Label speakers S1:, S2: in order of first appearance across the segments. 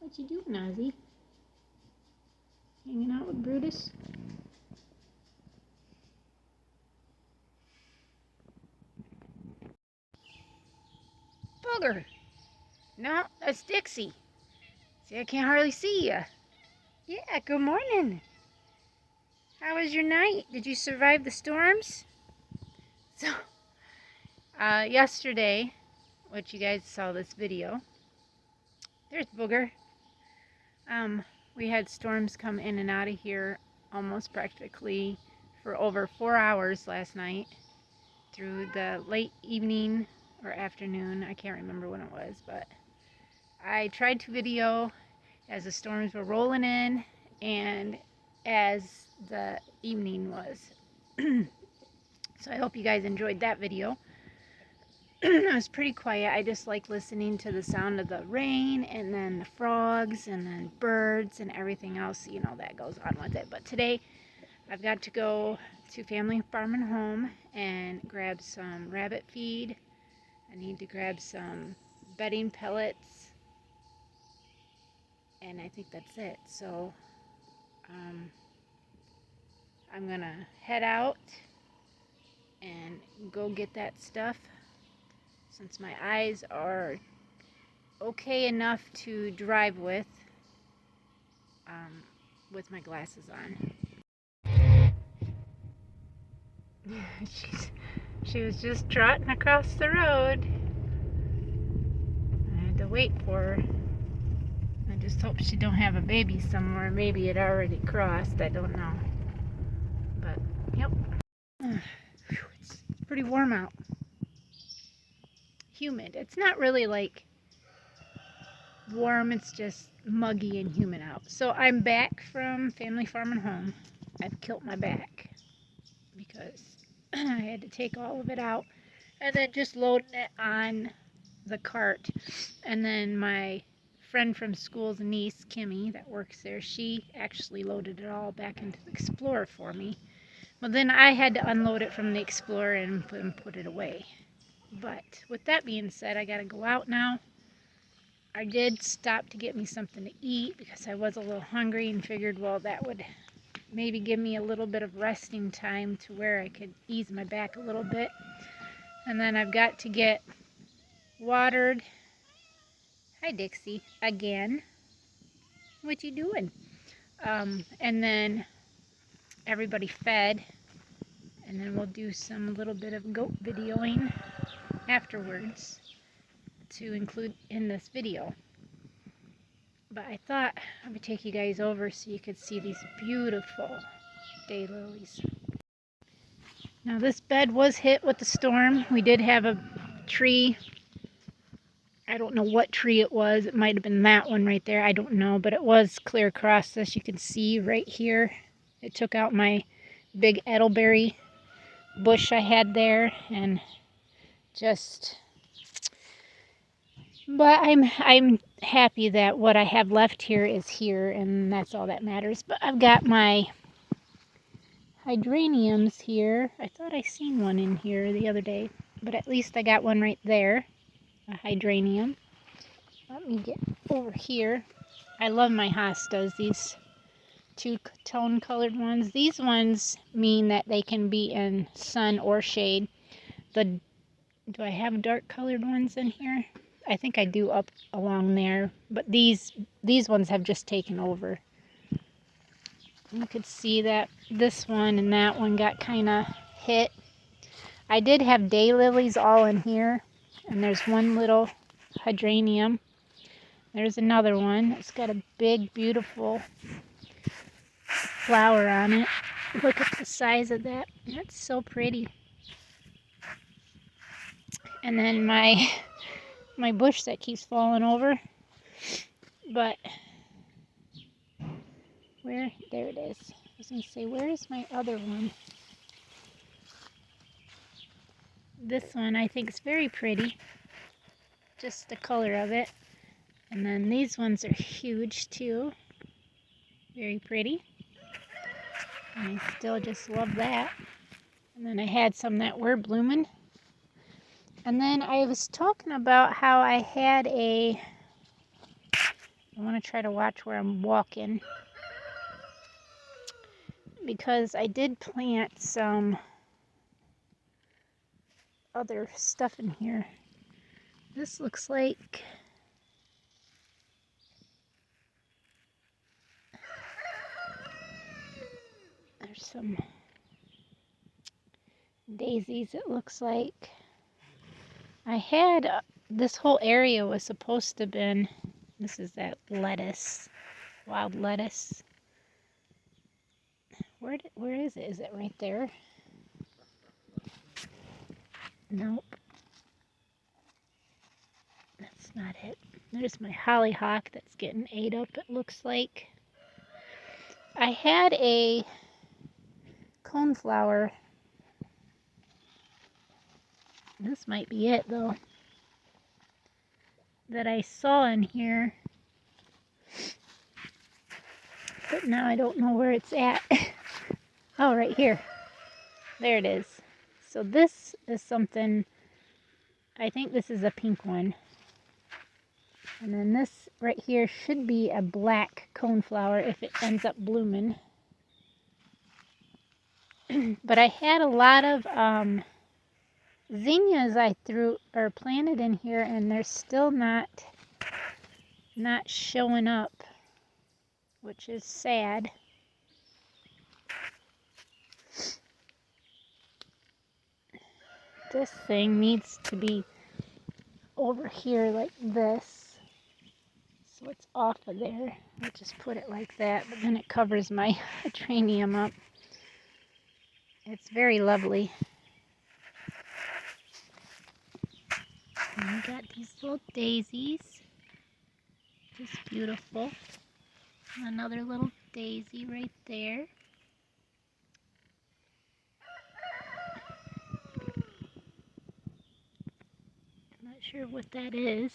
S1: What you doing, Ozzy? Hanging out with Brutus? Booger! No, that's Dixie. See, I can't hardly see ya. Yeah, good morning. How was your night? Did you survive the storms? So, yesterday, which you guys saw this video, there's Booger. We had storms come in and out of here almost practically for over 4 hours last night through the late evening or afternoon. I can't remember when it was, but I tried to video as the storms were rolling in and as the evening was. So I hope you guys enjoyed that video. It was pretty quiet. I just like listening to the sound of the rain and then the frogs and then birds and everything else, you know, that goes on with it. But today I've got to go to Family Farm and Home and grab some rabbit feed. I need to grab some bedding pellets, and I think that's it. So I'm gonna head out and go get that stuff since my eyes are okay enough to drive with my glasses on. She was just trotting across the road. I had to wait for her. I just hope she don't have a baby somewhere. Maybe it already crossed. I don't know. But, yep. It's pretty warm out. Humid. It's not really like warm. It's just muggy and humid out. So I'm back from Family Farm and Home. I've killed my back because I had to take all of it out and then just loading it on the cart. And then my friend from school's niece, Kimmy, that works there, she actually loaded it all back into the Explorer for me. Well, then I had to unload it from the Explorer and put it away. But with that being said, I gotta go out now. I did stop to get me something to eat because I was a little hungry and figured, well, that would maybe give me a little bit of resting time to where I could ease my back a little bit. And then I've got to get watered. Hi, Dixie. Again. What you doing? And then everybody fed. And then we'll do some little bit of goat videoing afterwards to include in this video. But I thought I would take you guys over so you could see these beautiful daylilies. Now this bed was hit with the storm. We did have a tree. I don't know what tree it was. It might have been that one right there. I don't know, but it was clear across this. You can see right here. It took out my big edelberry bush I had there, and just, but I'm happy that what I have left here is here, and that's all that matters. But I've got my hydrangeums here. I thought I seen one in here the other day, but at least I got one right there, a hydrangeum. Let me get over here. I love my hostas, these two-tone colored ones. These ones mean that they can be in sun or shade. Do I have dark colored ones in here? I think I do up along there, but these ones have just taken over. You could see that this one and that one got kind of hit. I did have daylilies all in here, and there's one little hydrangeum. There's another one. It's got a big, beautiful flower on it. Look at the size of that. That's so pretty. And then my bush that keeps falling over. But where? There it is. I was going to say, where is my other one? This one I think is very pretty. Just the color of it. And then these ones are huge too. Very pretty. And I still just love that. And then I had some that were blooming. And then I was talking about how I had a I want to try to watch where I'm walking, because I did plant some other stuff in here. This looks like there's some daisies, it looks like. I had this whole area was supposed to have been, this is that lettuce, wild lettuce. Where is it? Is it right there? Nope. That's not it. There's my hollyhock that's getting ate up, it looks like. I had a coneflower. This might be it though. That I saw in here. But now I don't know where it's at. Oh, right here. There it is. So this is something, I think this is a pink one. And then this right here should be a black coneflower if it ends up blooming. But I had a lot of zinnias I threw or planted in here, and they're still not showing up, which is sad. This thing needs to be over here like this, so it's off of there. I'll just put it like that, but then it covers my geranium up. It's very lovely. And we got these little daisies, just beautiful. Another little daisy right there. I'm not sure what that is,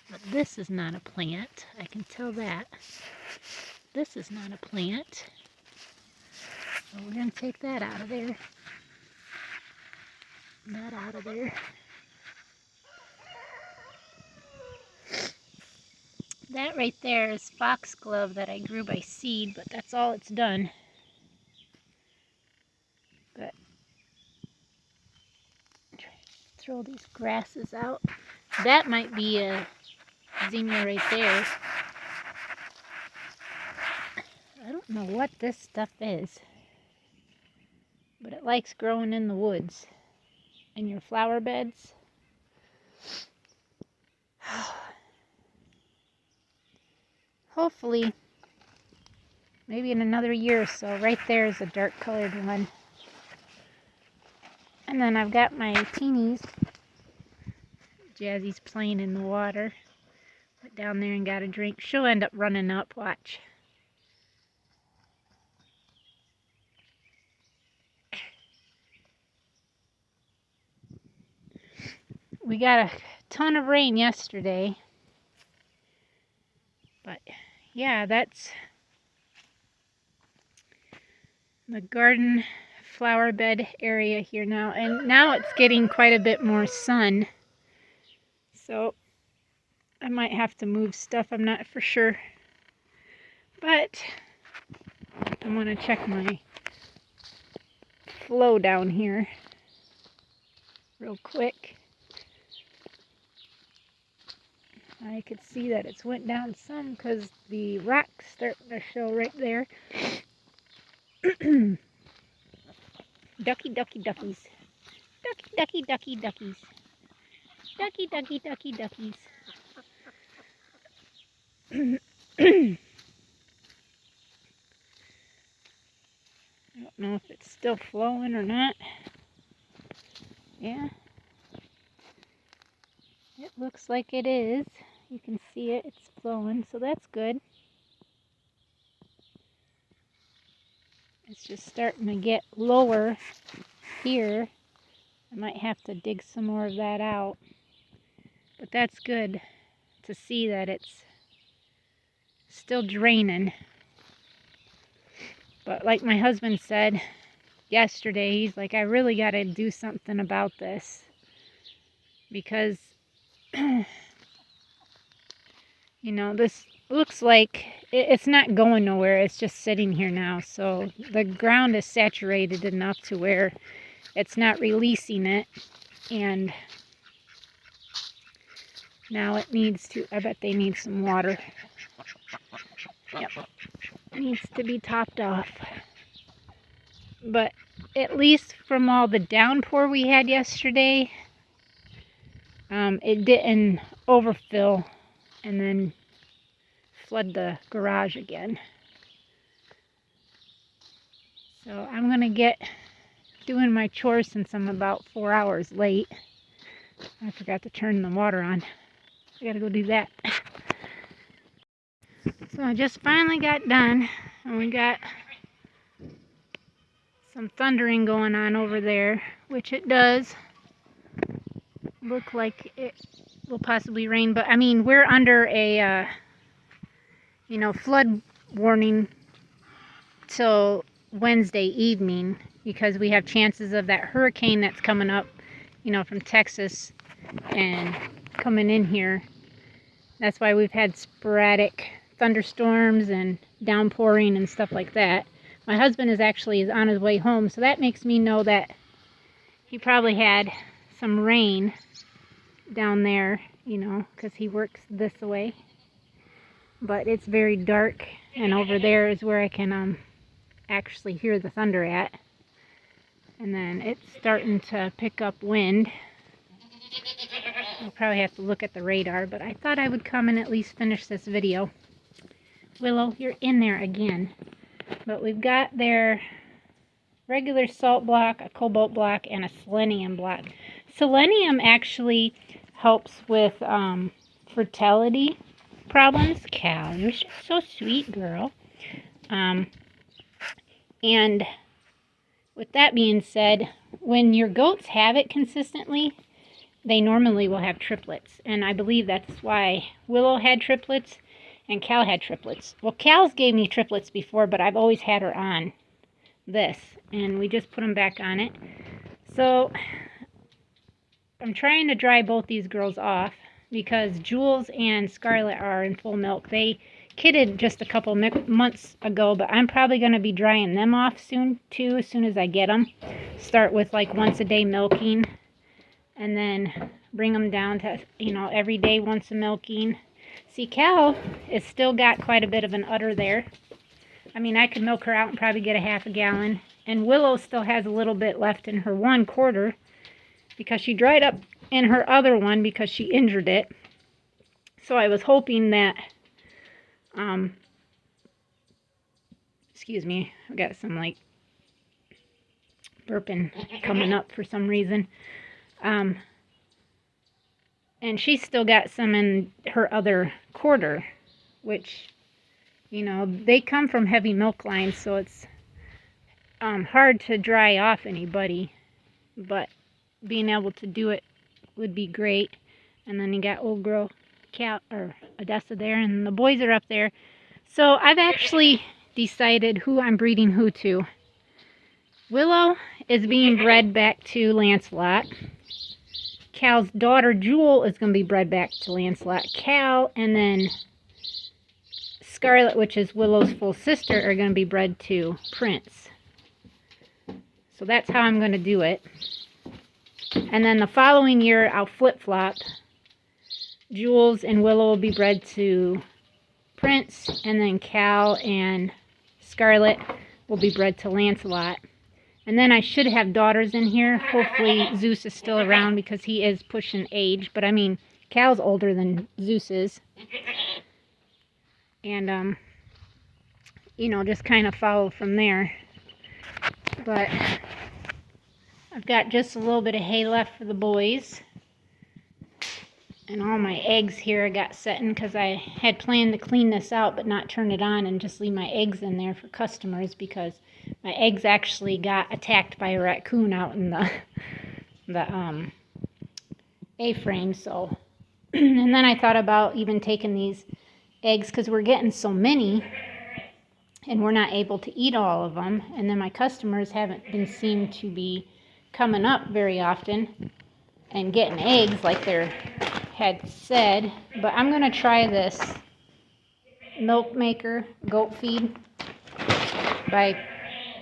S1: but this is not a plant. I can tell that. This is not a plant. So we're going to take that out of there. That out of there. That right there is foxglove that I grew by seed, but that's all it's done. But throw these grasses out. That might be a zinnia right there. I don't know what this stuff is, but it likes growing in the woods, in your flower beds. Hopefully, maybe in another year or so. Right there is a dark colored one. And then I've got my teenies. Jazzy's playing in the water. Went down there and got a drink. She'll end up running up, watch. We got a ton of rain yesterday. But yeah, that's the garden flower bed area here now. And now it's getting quite a bit more sun. So I might have to move stuff. I'm not for sure. But I'm going to check my flow down here real quick. I could see that it's went down some because the rocks starting to show right there. Ducky, ducky, duckies. Ducky, ducky, ducky, duckies. Ducky, ducky, ducky, duckies. I don't know if it's still flowing or not. Yeah. It looks like it is. You can see it. It's flowing, so that's good. It's just starting to get lower here. I might have to dig some more of that out. But that's good to see that it's still draining. But like my husband said yesterday, he's like, I really got to do something about this. Because You know, this looks like it's not going nowhere. It's just sitting here now. So the ground is saturated enough to where it's not releasing it. And now it needs to, I bet they need some water. Yep, it needs to be topped off. But at least from all the downpour we had yesterday, it didn't overfill and then flood the garage again. So I'm going to get doing my chores since I'm about 4 hours late. I forgot to turn the water on. I got to go do that. So I just finally got done, and we got some thundering going on over there, which it does look like it will possibly rain. But I mean, we're under a flood warning till Wednesday evening because we have chances of that hurricane that's coming up, from Texas and coming in here. That's why we've had sporadic thunderstorms and downpouring and stuff like that. My husband is on his way home, so that makes me know that he probably had some rain down there, because he works this way. But it's very dark, and over there is where I can actually hear the thunder at. And then it's starting to pick up wind. I'll probably have to look at the radar, but I thought I would come and at least finish this video. Willow, you're in there again. But we've got their regular salt block, a cobalt block, and a selenium block. Selenium actually helps with fertility problems. Cal, you're so sweet, girl. And with that being said, when your goats have it consistently, they normally will have triplets. And I believe that's why Willow had triplets and Cal had triplets. Well, Cal's gave me triplets before, but I've always had her on this. And we just put them back on it. So I'm trying to dry both these girls off because Jules and Scarlet are in full milk. They kidded just a couple months ago, but I'm probably going to be drying them off soon too, as soon as I get them. Start with like once a day milking, and then bring them down to, every day once a milking. See, Cal has still got quite a bit of an udder there. I mean, I could milk her out and probably get a half a gallon. And Willow still has a little bit left in her 1/4 because she dried up in her other one because she injured it. So I was hoping that, excuse me, I've got some burping coming up for some reason. And she's still got some in her other 1/4, which, they come from heavy milk lines, so it's hard to dry off anybody, but being able to do it would be great. And then you got old girl Cal or Odessa there, and the boys are up there. So I've actually decided who I'm breeding who to. Willow is being bred back to Lancelot. Cal's daughter Jewel is going to be bred back to Lancelot. Cal and then Scarlet, which is Willow's full sister, are going to be bred to Prince. So that's how I'm going to do it. And then the following year, I'll flip-flop. Jules and Willow will be bred to Prince, and then Cal and Scarlet will be bred to Lancelot. And then I should have daughters in here. Hopefully Zeus is still around because he is pushing age. But I mean, Cal's older than Zeus is. And, just kind of follow from there. But I've got just a little bit of hay left for the boys. And all my eggs here I got setting because I had planned to clean this out but not turn it on and just leave my eggs in there for customers because my eggs actually got attacked by a raccoon out in the A-frame. So, and then I thought about even taking these eggs because we're getting so many and we're not able to eat all of them. And then my customers haven't been seen to be coming up very often and getting eggs like they had said. But I'm going to try this milk maker goat feed by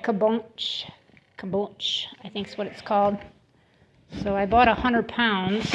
S1: Kabonch, I think is what it's called. So I bought 100 pounds,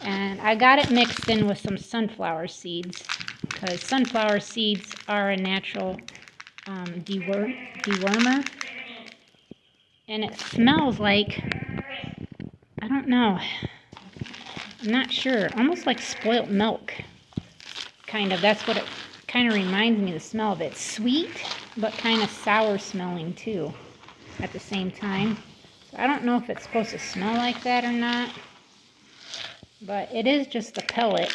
S1: and I got it mixed in with some sunflower seeds, because sunflower seeds are a natural dewormer, and it smells like, I don't know, I'm not sure, almost like spoiled milk, kind of. That's what it kind of reminds me, the smell of it. It's sweet, but kind of sour smelling too at the same time. So I don't know if it's supposed to smell like that or not, but it is just a pellet,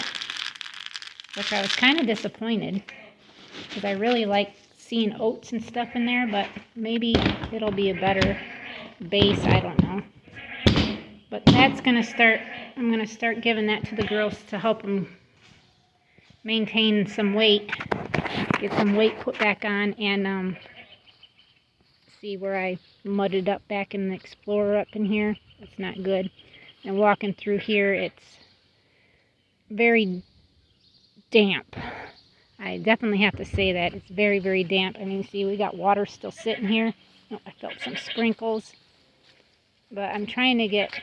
S1: which I was kind of disappointed, because I really like seeing oats and stuff in there, but maybe it'll be a better base, I don't know. But that's going to start, I'm going to start giving that to the girls to help them maintain some weight, get some weight put back on, and see where I mudded up back in the Explorer up in here. It's not good. And walking through here, it's very damp. I definitely have to say that. It's very, very damp. I mean, see, we got water still sitting here. Oh, I felt some sprinkles. But I'm trying to get...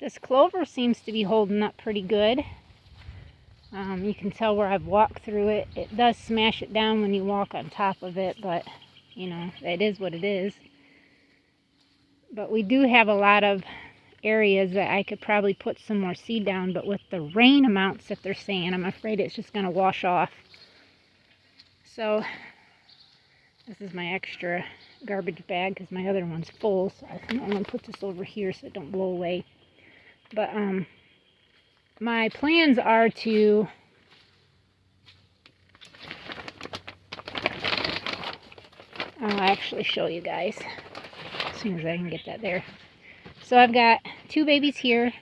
S1: This clover seems to be holding up pretty good. You can tell where I've walked through it. It does smash it down when you walk on top of it, but, you know, it is what it is. But we do have a lot of areas that I could probably put some more seed down, but with the rain amounts that they're saying, I'm afraid it's just going to wash off. So, this is my extra garbage bag because my other one's full, so I think I'm going to put this over here so it don't blow away. But, my plans are to I'll actually show you guys as soon as I can get that there. So I've got 2 babies here.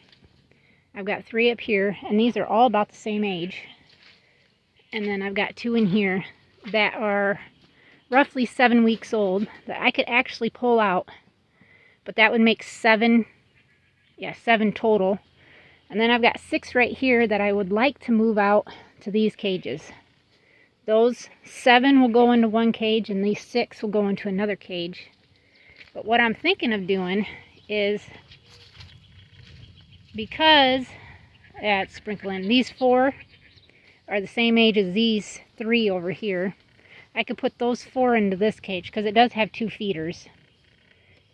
S1: I've got 3 up here, and these are all about the same age. And then I've got 2 in here that are roughly 7 weeks old that I could actually pull out, but that would make 7 total. And then I've got 6 right here that I would like to move out to these cages. Those 7 will go into one cage, and these 6 will go into another cage. But what I'm thinking of doing is, because it's sprinkling, these 4 are the same age as these 3 over here, I could put those 4 into this cage, because it does have 2 feeders,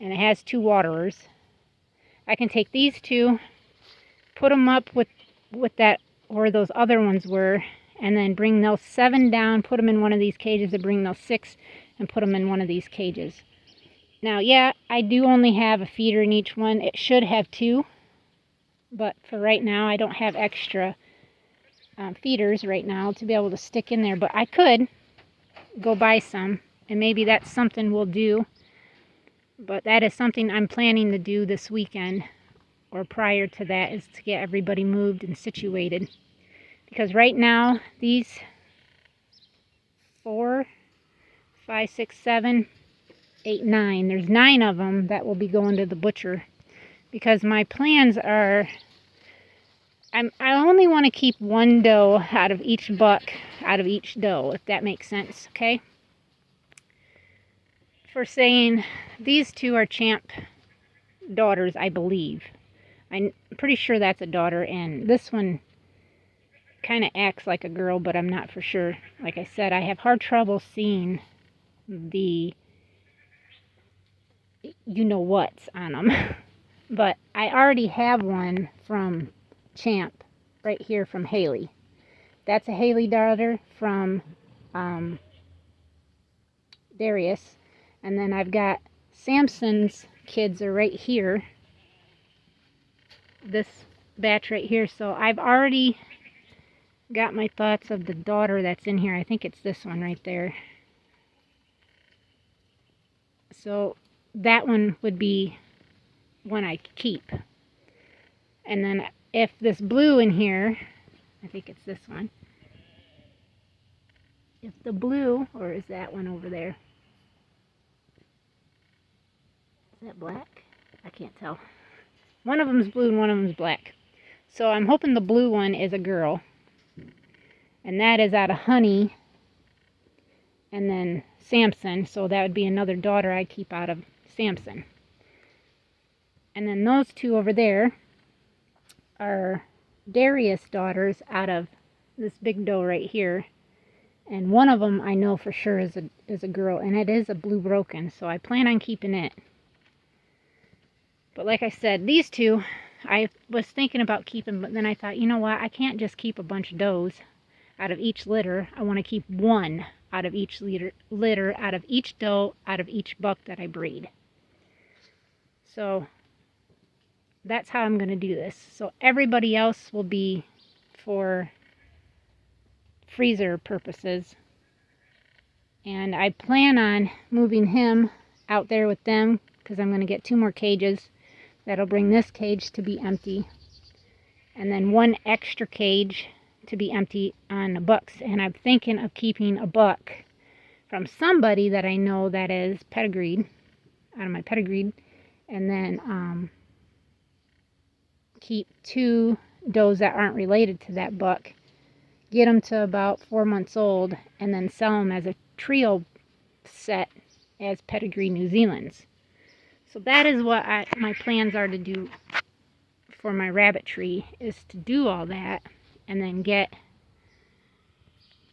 S1: and it has 2 waterers. I can take these 2, put them up with that, where those other ones were, and then bring those 7 down, put them in one of these cages, and bring those 6 and put them in one of these cages. Now, yeah, I do only have a feeder in each one. It should have 2, but for right now, I don't have extra feeders right now to be able to stick in there. But I could go buy some, and maybe that's something we'll do. But that is something I'm planning to do this weekend, or prior to that, is to get everybody moved and situated. Because right now, these 4, 5, 6, 7, 8, 9, there's 9 of them that will be going to the butcher. Because my plans are, I only want to keep 1 doe out of each buck, out of each doe, if that makes sense, okay? For saying these 2 are champ daughters, I believe. I'm pretty sure that's a daughter, and this one kind of acts like a girl, but I'm not for sure. Like I said, I have hard trouble seeing the you-know-whats on them. But I already have one from Champ right here from Haley. That's a Haley daughter from Darius. And then I've got Samson's kids are right here. This batch right here. So I've already got my thoughts of the daughter that's in here. I think it's this one right there. So that one would be one I keep. And then if this blue in here, I think it's this one. If the blue, or is that one over there? Is that black? I can't tell. One of them is blue and one of them is black. So I'm hoping the blue one is a girl. And that is out of Honey and then Samson. So that would be another daughter I keep out of Samson. And then those two over there are Darius daughters out of this big doe right here. And one of them I know for sure is a girl, and it is a blue broken, so I plan on keeping it. But like I said, these two I was thinking about keeping, but then I thought, you know what, I can't just keep a bunch of does out of each litter. I want to keep one out of each litter, out of each doe, out of each buck that I breed. So that's how I'm going to do this. So everybody else will be for freezer purposes. And I plan on moving him out there with them because I'm going to get 2 more cages. That'll bring this cage to be empty. And then 1 extra cage to be empty on the bucks. And I'm thinking of keeping a buck from somebody that I know that is pedigreed, out of my pedigreed. And then keep 2 does that aren't related to that buck. Get them to about 4 months old and then sell them as a trio set as pedigree New Zealands. So that is what my plans are to do for my rabbitry, is to do all that and then get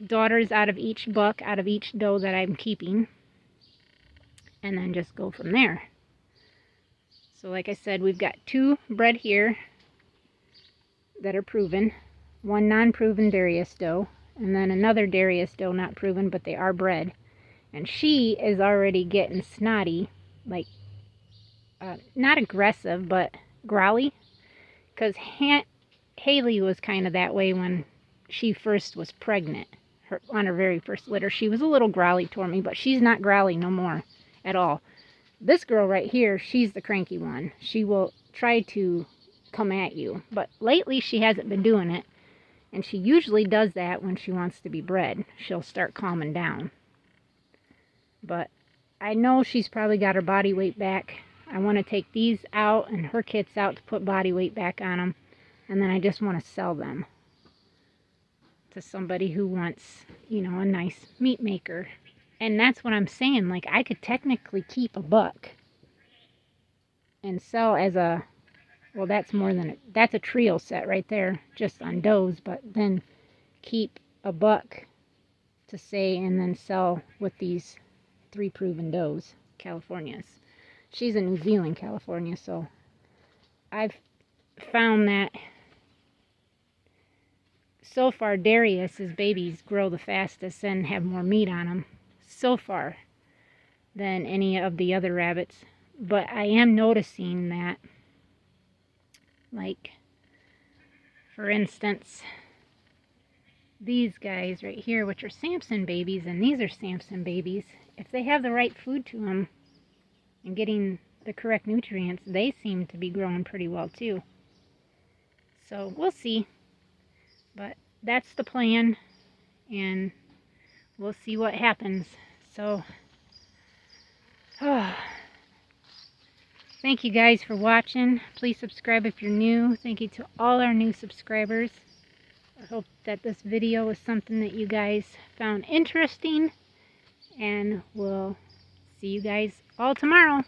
S1: daughters out of each buck, out of each doe that I'm keeping, and then just go from there. So like I said, we've got 2 bred here that are proven, 1 non-proven Darius doe, and then another Darius doe not proven, but they are bred. And she is already getting snotty, like not aggressive, but growly. Because Haley was kind of that way when she first was pregnant. On her very first litter, she was a little growly toward me, but she's not growly no more at all. This girl right here, she's the cranky one. She will try to come at you, but lately she hasn't been doing it. And she usually does that when she wants to be bred. She'll start calming down. But I know she's probably got her body weight back. I want to take these out and her kits out to put body weight back on them. And then I just want to sell them to somebody who wants, you know, a nice meat maker. And that's what I'm saying. Like, I could technically keep a buck and sell as a, well, that's more than that's a trio set right there, just on does, but then keep a buck to say, and then sell with these 3 proven does, Californias. She's a New Zealand California, so I've found that so far Darius's babies grow the fastest and have more meat on them so far than any of the other rabbits. But I am noticing that, like, for instance, these guys right here, which are Samson babies, and these are Samson babies, if they have the right food to them and getting the correct nutrients, they seem to be growing pretty well too. So we'll see. But that's the plan, and we'll see what happens. So, thank you guys for watching. Please subscribe if you're new. Thank you to all our new subscribers. I hope that this video was something that you guys found interesting, and we'll see you guys all tomorrow.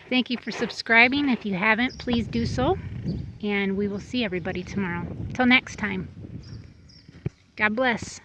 S1: Thank you for subscribing. If you haven't, please do so, and we will see everybody tomorrow. Till next time. God bless.